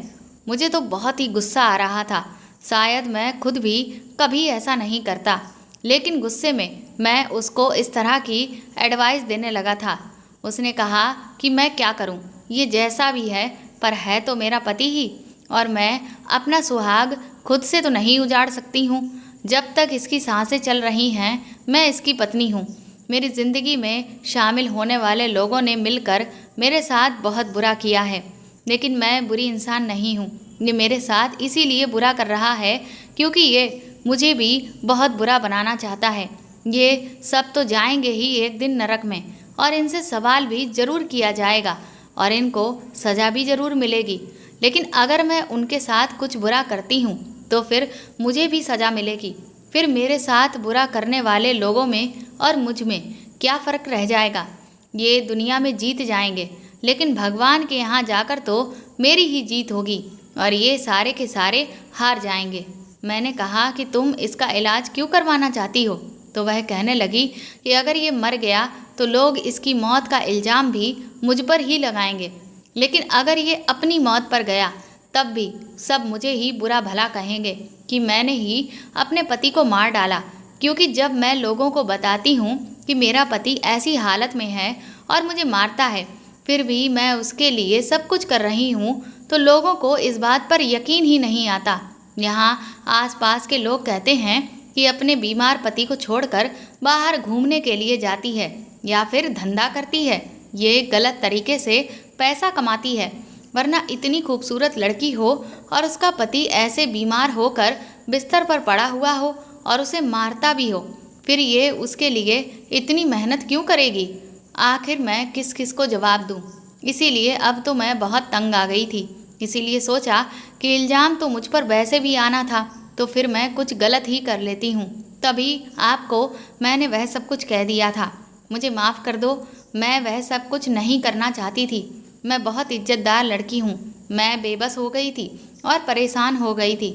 S1: मुझे तो बहुत ही गुस्सा आ रहा था। शायद मैं खुद भी कभी ऐसा नहीं करता, लेकिन गुस्से में मैं उसको इस तरह की एडवाइस देने लगा था। उसने कहा कि मैं क्या करूं, ये जैसा भी है पर है तो मेरा पति ही, और मैं अपना सुहाग खुद से तो नहीं उजाड़ सकती हूँ। जब तक इसकी सांसें चल रही हैं मैं इसकी पत्नी हूँ। मेरी ज़िंदगी में शामिल होने वाले लोगों ने मिलकर मेरे साथ बहुत बुरा किया है, लेकिन मैं बुरी इंसान नहीं हूँ। ये मेरे साथ इसीलिए बुरा कर रहा है क्योंकि ये मुझे भी बहुत बुरा बनाना चाहता है। ये सब तो जाएंगे ही एक दिन नरक में, और इनसे सवाल भी ज़रूर किया जाएगा और इनको सज़ा भी ज़रूर मिलेगी। लेकिन अगर मैं उनके साथ कुछ बुरा करती हूँ तो फिर मुझे भी सज़ा मिलेगी। फिर मेरे साथ बुरा करने वाले लोगों में और मुझ में क्या फ़र्क रह जाएगा? ये दुनिया में जीत जाएंगे, लेकिन भगवान के यहाँ जाकर तो मेरी ही जीत होगी और ये सारे के सारे हार जाएंगे। मैंने कहा कि तुम इसका इलाज क्यों करवाना चाहती हो? तो वह कहने लगी कि अगर ये मर गया तो लोग इसकी मौत का इल्ज़ाम भी मुझ पर ही लगाएंगे, लेकिन अगर ये अपनी मौत पर गया तब भी सब मुझे ही बुरा भला कहेंगे कि मैंने ही अपने पति को मार डाला। क्योंकि जब मैं लोगों को बताती हूँ कि मेरा पति ऐसी हालत में है और मुझे मारता है, फिर भी मैं उसके लिए सब कुछ कर रही हूँ, तो लोगों को इस बात पर यकीन ही नहीं आता। यहाँ आसपास के लोग कहते हैं कि अपने बीमार पति को छोड़कर बाहर घूमने के लिए जाती है या फिर धंधा करती है, ये गलत तरीके से पैसा कमाती है। वरना इतनी खूबसूरत लड़की हो और उसका पति ऐसे बीमार होकर बिस्तर पर पड़ा हुआ हो और उसे मारता भी हो, फिर ये उसके लिए इतनी मेहनत क्यों करेगी? आखिर मैं किस किस को जवाब दूँ? इसीलिए अब तो मैं बहुत तंग आ गई थी। इसीलिए सोचा कि इल्ज़ाम तो मुझ पर वैसे भी आना था, तो फिर मैं कुछ गलत ही कर लेती हूँ। तभी आपको मैंने वह सब कुछ कह दिया था। मुझे माफ़ कर दो, मैं वह सब कुछ नहीं करना चाहती थी। मैं बहुत इज्जतदार लड़की हूँ। मैं बेबस हो गई थी और परेशान हो गई थी।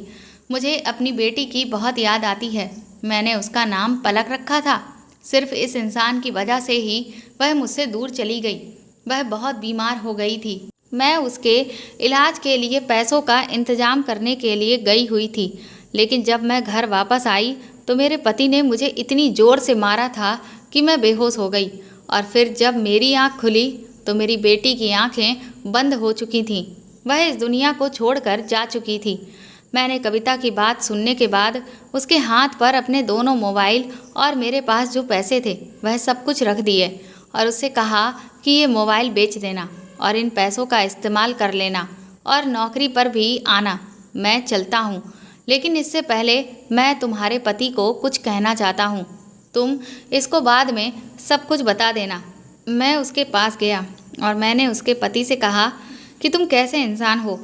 S1: मुझे अपनी बेटी की बहुत याद आती है। मैंने उसका नाम पलक रखा था। सिर्फ इस इंसान की वजह से ही वह मुझसे दूर चली गई। वह बहुत बीमार हो गई थी। मैं उसके इलाज के लिए पैसों का इंतज़ाम करने के लिए गई हुई थी, लेकिन जब मैं घर वापस आई तो मेरे पति ने मुझे इतनी ज़ोर से मारा था कि मैं बेहोश हो गई। और फिर जब मेरी आँख खुली तो मेरी बेटी की आंखें बंद हो चुकी थीं। वह इस दुनिया को छोड़कर जा चुकी थी। मैंने कविता की बात सुनने के बाद उसके हाथ पर अपने दोनों मोबाइल और मेरे पास जो पैसे थे वह सब कुछ रख दिए और उससे कहा कि ये मोबाइल बेच देना और इन पैसों का इस्तेमाल कर लेना और नौकरी पर भी आना। मैं चलता हूँ, लेकिन इससे पहले मैं तुम्हारे पति को कुछ कहना चाहता हूँ। तुम इसको बाद में सब कुछ बता देना। मैं उसके पास गया और मैंने उसके पति से कहा कि तुम कैसे इंसान हो?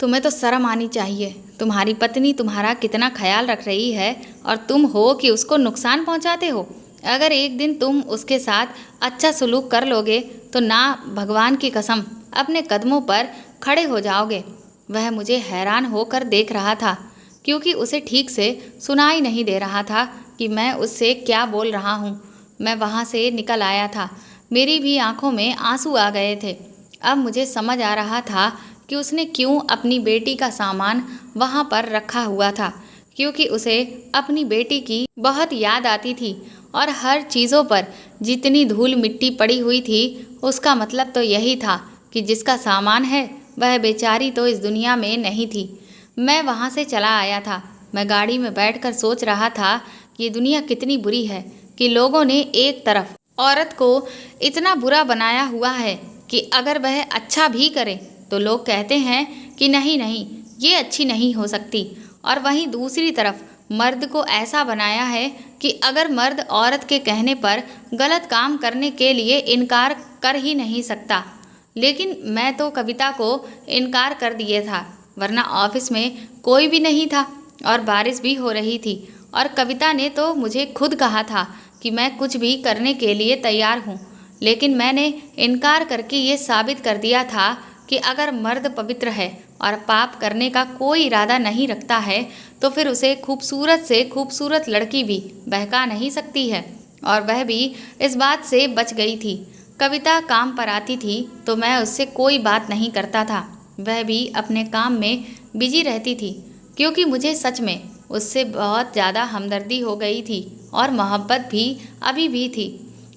S1: तुम्हें तो शर्म आनी चाहिए। तुम्हारी पत्नी तुम्हारा कितना ख्याल रख रही है और तुम हो कि उसको नुकसान पहुंचाते हो। अगर एक दिन तुम उसके साथ अच्छा सलूक कर लोगे तो ना भगवान की कसम अपने कदमों पर खड़े हो जाओगे। वह मुझे हैरान होकर देख रहा था क्योंकि उसे ठीक से सुनाई नहीं दे रहा था कि मैं उससे क्या बोल रहा हूँ। मैं वहाँ से निकल आया था। मेरी भी आंखों में आंसू आ गए थे। अब मुझे समझ आ रहा था कि उसने क्यों अपनी बेटी का सामान वहाँ पर रखा हुआ था, क्योंकि उसे अपनी बेटी की बहुत याद आती थी और हर चीज़ों पर जितनी धूल मिट्टी पड़ी हुई थी उसका मतलब तो यही था कि जिसका सामान है वह बेचारी तो इस दुनिया में नहीं थी। मैं वहाँ से चला आया था। मैं गाड़ी में बैठकर सोच रहा था कि ये दुनिया कितनी बुरी है कि लोगों ने एक तरफ औरत को इतना बुरा बनाया हुआ है कि अगर वह अच्छा भी करे तो लोग कहते हैं कि नहीं नहीं ये अच्छी नहीं हो सकती, और वहीं दूसरी तरफ मर्द को ऐसा बनाया है कि अगर मर्द औरत के कहने पर गलत काम करने के लिए इनकार कर ही नहीं सकता। लेकिन मैं तो कविता को इनकार कर दिए था, वरना ऑफिस में कोई भी नहीं था और बारिश भी हो रही थी, और कविता ने तो मुझे खुद कहा था कि मैं कुछ भी करने के लिए तैयार हूँ। लेकिन मैंने इनकार करके ये साबित कर दिया था कि अगर मर्द पवित्र है और पाप करने का कोई इरादा नहीं रखता है तो फिर उसे खूबसूरत से खूबसूरत लड़की भी बहका नहीं सकती है। और वह भी इस बात से बच गई थी। कविता काम पर आती थी तो मैं उससे कोई बात नहीं करता था। वह भी अपने काम में बिजी रहती थी, क्योंकि मुझे सच में उससे बहुत ज़्यादा हमदर्दी हो गई थी और मोहब्बत भी अभी भी थी।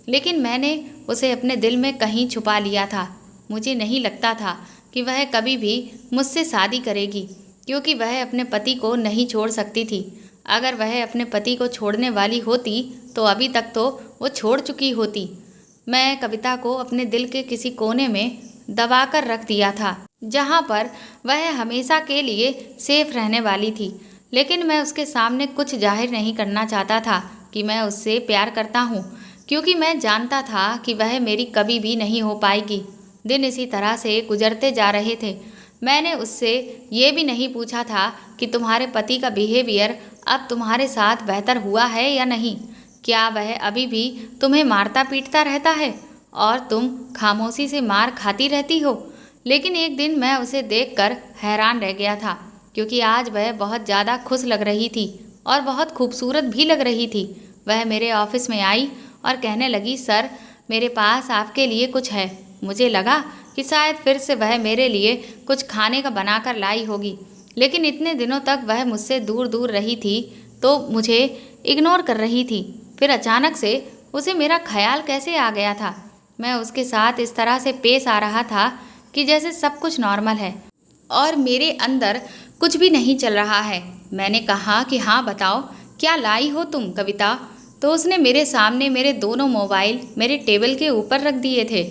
S1: लेकिन मैंने उसे अपने दिल में कहीं छुपा लिया था। मुझे नहीं लगता था कि वह कभी भी मुझसे शादी करेगी, क्योंकि वह अपने पति को नहीं छोड़ सकती थी। अगर वह अपने पति को छोड़ने वाली होती तो अभी तक तो वो छोड़ चुकी होती। मैं कविता को अपने दिल के किसी कोने में दबा कर रख दिया था, जहाँ पर वह हमेशा के लिए सेफ रहने वाली थी। लेकिन मैं उसके सामने कुछ जाहिर नहीं करना चाहता था कि मैं उससे प्यार करता हूँ, क्योंकि मैं जानता था कि वह मेरी कभी भी नहीं हो पाएगी। दिन इसी तरह से गुजरते जा रहे थे। मैंने उससे ये भी नहीं पूछा था कि तुम्हारे पति का बिहेवियर अब तुम्हारे साथ बेहतर हुआ है या नहीं। क्या वह अभी भी तुम्हें मारता पीटता रहता है और तुम खामोशी से मार खाती रहती हो। लेकिन एक दिन मैं उसे देखकर हैरान रह गया था, क्योंकि आज वह बहुत ज़्यादा खुश लग रही थी और बहुत खूबसूरत भी लग रही थी। वह मेरे ऑफिस में आई और कहने लगी, सर मेरे पास आपके लिए कुछ है। मुझे लगा कि शायद फिर से वह मेरे लिए कुछ खाने का बनाकर लाई होगी, लेकिन इतने दिनों तक वह मुझसे दूर दूर रही थी तो मुझे इग्नोर कर रही थी। फिर अचानक से उसे मेरा ख्याल कैसे आ गया था। मैं उसके साथ इस तरह से पेश आ रहा था कि जैसे सब कुछ नॉर्मल है और मेरे अंदर कुछ भी नहीं चल रहा है। मैंने कहा कि हाँ बताओ, क्या लाई हो तुम कविता। तो उसने मेरे सामने मेरे दोनों मोबाइल मेरे टेबल के ऊपर रख दिए थे।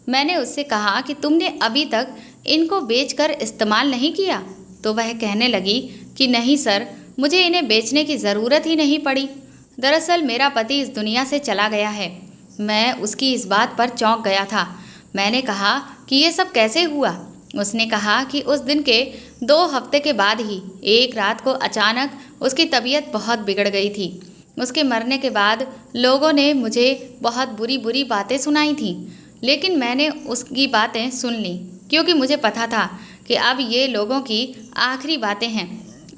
S1: मैंने उससे कहा कि तुमने अभी तक इनको बेचकर इस्तेमाल नहीं किया। तो वह कहने लगी कि नहीं सर, मुझे इन्हें बेचने की ज़रूरत ही नहीं पड़ी। दरअसल मेरा पति इस दुनिया से चला गया है। मैं उसकी इस बात पर चौंक गया था। मैंने कहा कि ये सब कैसे हुआ। उसने कहा कि उस दिन के 2 हफ्ते के बाद ही एक रात को अचानक उसकी तबीयत बहुत बिगड़ गई थी। उसके मरने के बाद लोगों ने मुझे बहुत बुरी बुरी बातें सुनाई थीं, लेकिन मैंने उसकी बातें सुन ली, क्योंकि मुझे पता था कि अब ये लोगों की आखिरी बातें हैं।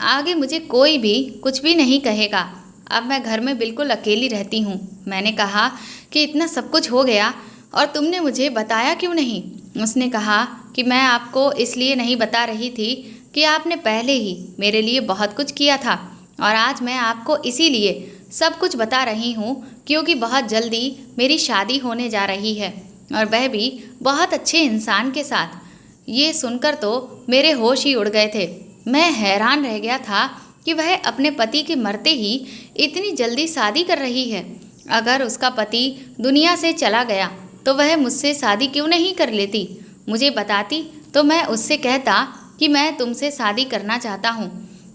S1: आगे मुझे कोई भी कुछ भी नहीं कहेगा। अब मैं घर में बिल्कुल अकेली रहती हूँ। मैंने कहा कि इतना सब कुछ हो गया और तुमने मुझे बताया क्यों नहीं। उसने कहा कि मैं आपको इसलिए नहीं बता रही थी कि आपने पहले ही मेरे लिए बहुत कुछ किया था, और आज मैं आपको इसीलिए सब कुछ बता रही हूँ क्योंकि बहुत जल्दी मेरी शादी होने जा रही है, और वह भी बहुत अच्छे इंसान के साथ। ये सुनकर तो मेरे होश ही उड़ गए थे। मैं हैरान रह गया था कि वह अपने पति के मरते ही इतनी जल्दी शादी कर रही है। अगर उसका पति दुनिया से चला गया तो वह मुझसे शादी क्यों नहीं कर लेती। मुझे बताती तो मैं उससे कहता कि मैं तुमसे शादी करना चाहता हूँ।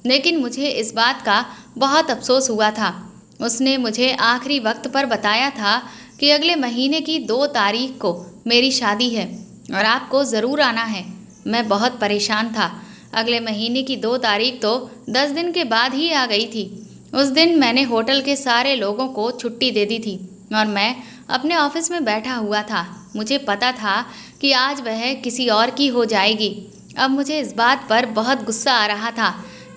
S1: लेकिन मुझे इस बात का बहुत अफसोस हुआ था। उसने मुझे आखिरी वक्त पर बताया था कि अगले महीने की 2 तारीख को मेरी शादी है और आपको ज़रूर आना है। मैं बहुत परेशान था। अगले महीने की 2 तारीख तो 10 दिन के बाद ही आ गई थी। उस दिन मैंने होटल के सारे लोगों को छुट्टी दे दी थी और मैं अपने ऑफिस में बैठा हुआ था। मुझे पता था कि आज वह किसी और की हो जाएगी। अब मुझे इस बात पर बहुत गुस्सा आ रहा था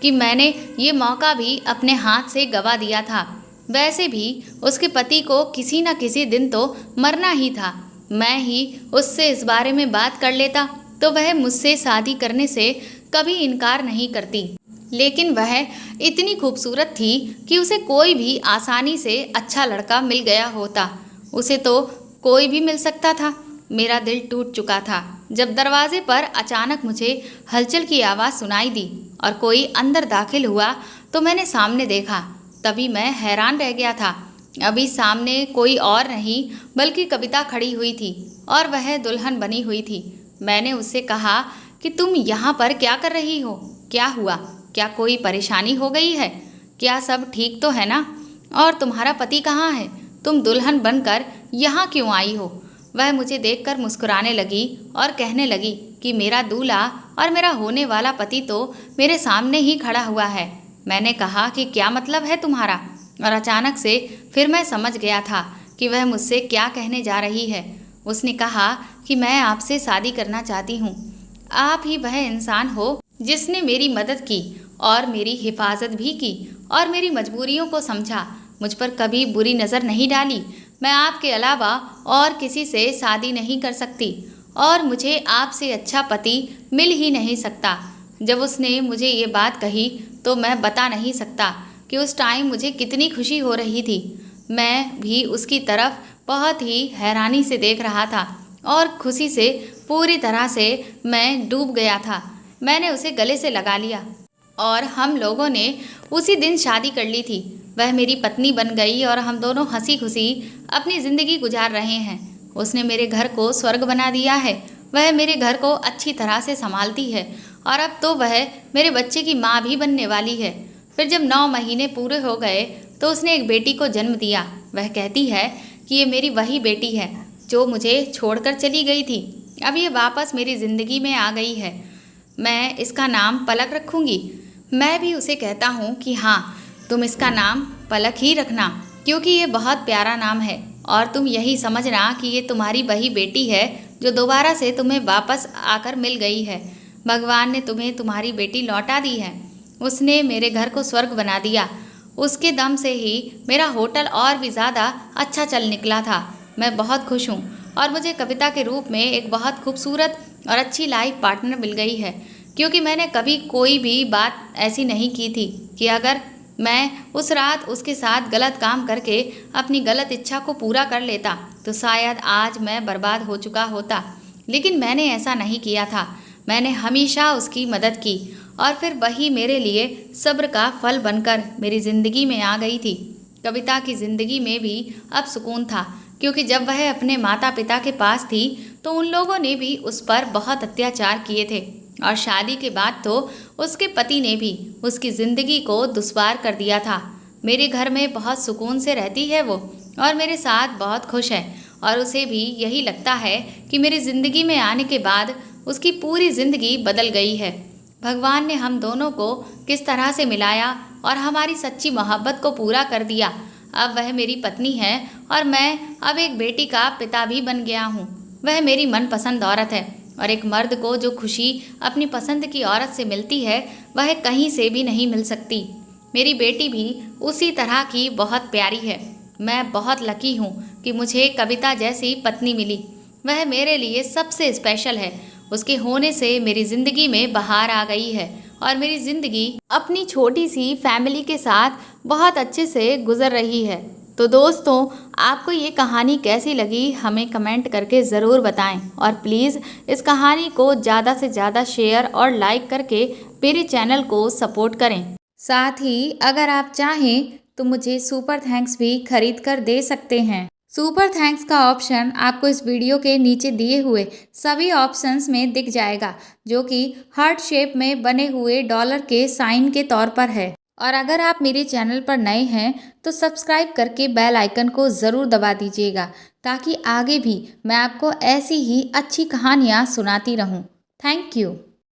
S1: कि मैंने ये मौका भी अपने हाथ से गंवा दिया था। वैसे भी उसके पति को किसी न किसी दिन तो मरना ही था। मैं ही उससे इस बारे में बात कर लेता तो वह मुझसे शादी करने से कभी इनकार नहीं करती। लेकिन वह इतनी खूबसूरत थी कि उसे कोई भी आसानी से अच्छा लड़का मिल गया होता। उसे तो कोई भी मिल सकता था। मेरा दिल टूट चुका था जब दरवाजे पर अचानक मुझे हलचल की आवाज़ सुनाई दी और कोई अंदर दाखिल हुआ तो मैंने सामने देखा। तभी मैं हैरान रह गया था। अभी सामने कोई और नहीं बल्कि कविता खड़ी हुई थी और वह दुल्हन बनी हुई थी। मैंने उससे कहा कि तुम यहाँ पर क्या कर रही हो? क्या हुआ? क्या कोई परेशानी हो गई है? क्या सब ठीक तो है ना? और तुम्हारा पति कहाँ है? तुम दुल्हन बनकर यहाँ क्यों आई हो? वह मुझे देखकर मुस्कुराने लगी और कहने लगी कि मेरा दूल्हा और मेरा होने वाला पति तो मेरे सामने ही खड़ा हुआ है। मैंने कहा कि क्या मतलब है तुम्हारा? और अचानक से फिर मैं समझ गया था कि वह मुझसे क्या कहने जा रही है। उसने कहा कि मैं आपसे शादी करना चाहती हूँ। आप ही वह इंसान हो जिसने मेरी मदद की और मेरी हिफाजत भी की और मेरी मजबूरियों को समझा। मुझ पर कभी बुरी नज़र नहीं डाली। मैं आपके अलावा और किसी से शादी नहीं कर सकती और मुझे आपसे अच्छा पति मिल ही नहीं सकता। जब उसने मुझे ये बात कही तो मैं बता नहीं सकता कि उस टाइम मुझे कितनी खुशी हो रही थी। मैं भी उसकी तरफ बहुत ही हैरानी से देख रहा था और खुशी से पूरी तरह से मैं डूब गया था। मैंने उसे गले से लगा लिया और हम लोगों ने उसी दिन शादी कर ली थी। वह मेरी पत्नी बन गई और हम दोनों हंसी खुशी अपनी ज़िंदगी गुजार रहे हैं। उसने मेरे घर को स्वर्ग बना दिया है। वह मेरे घर को अच्छी तरह से संभालती है और अब तो वह मेरे बच्चे की माँ भी बनने वाली है। फिर जब 9 महीने पूरे हो गए तो उसने एक बेटी को जन्म दिया। वह कहती है कि ये मेरी वही बेटी है जो मुझे छोड़कर चली गई थी। अब ये वापस मेरी ज़िंदगी में आ गई है। मैं इसका नाम पलक रखूँगी। मैं भी उसे कहता हूँ कि हाँ, तुम इसका नाम पलक ही रखना क्योंकि ये बहुत प्यारा नाम है और तुम यही समझना कि ये तुम्हारी वही बेटी है जो दोबारा से तुम्हें वापस आकर मिल गई है। भगवान ने तुम्हें तुम्हारी बेटी लौटा दी है। उसने मेरे घर को स्वर्ग बना दिया। उसके दम से ही मेरा होटल और भी ज़्यादा अच्छा चल निकला था। मैं बहुत खुश हूँ और मुझे कविता के रूप में एक बहुत खूबसूरत और अच्छी लाइफ पार्टनर मिल गई है क्योंकि मैंने कभी कोई भी बात ऐसी नहीं की थी कि अगर मैं उस रात उसके साथ गलत काम करके अपनी गलत इच्छा को पूरा कर लेता तो शायद आज मैं बर्बाद हो चुका होता। लेकिन मैंने ऐसा नहीं किया था। मैंने हमेशा उसकी मदद की और फिर वही मेरे लिए सब्र का फल बनकर मेरी ज़िंदगी में आ गई थी। कविता की ज़िंदगी में भी अब सुकून था क्योंकि जब वह अपने माता पिता के पास थी तो उन लोगों ने भी उस पर बहुत अत्याचार किए थे और शादी के बाद तो उसके पति ने भी उसकी ज़िंदगी को दुश्वार कर दिया था। मेरे घर में बहुत सुकून से रहती है वो और मेरे साथ बहुत खुश है और उसे भी यही लगता है कि मेरी ज़िंदगी में आने के बाद उसकी पूरी ज़िंदगी बदल गई है। भगवान ने हम दोनों को किस तरह से मिलाया और हमारी सच्ची मोहब्बत को पूरा कर दिया। अब वह मेरी पत्नी है और मैं अब एक बेटी का पिता भी बन गया हूँ। वह मेरी मनपसंद औरत है और एक मर्द को जो खुशी अपनी पसंद की औरत से मिलती है वह कहीं से भी नहीं मिल सकती। मेरी बेटी भी उसी तरह की बहुत प्यारी है। मैं बहुत लकी हूँ कि मुझे कविता जैसी पत्नी मिली। वह मेरे लिए सबसे स्पेशल है। उसके होने से मेरी ज़िंदगी में बहार आ गई है और मेरी ज़िंदगी अपनी छोटी सी फैमिली के साथ बहुत अच्छे से गुजर रही है। तो दोस्तों, आपको ये कहानी कैसी लगी हमें कमेंट करके ज़रूर बताएं और प्लीज़ इस कहानी को ज़्यादा से ज़्यादा शेयर और लाइक करके मेरे चैनल को सपोर्ट करें। साथ ही अगर आप चाहें तो मुझे सुपर थैंक्स भी खरीद कर दे सकते हैं। सुपर थैंक्स का ऑप्शन आपको इस वीडियो के नीचे दिए हुए सभी ऑप्शंस में दिख जाएगा जो कि हार्ट शेप में बने हुए डॉलर के साइन के तौर पर है। और अगर आप मेरे चैनल पर नए हैं तो सब्सक्राइब करके बेल आइकन को ज़रूर दबा दीजिएगा ताकि आगे भी मैं आपको ऐसी ही अच्छी कहानियाँ सुनाती रहूँ। Thank you.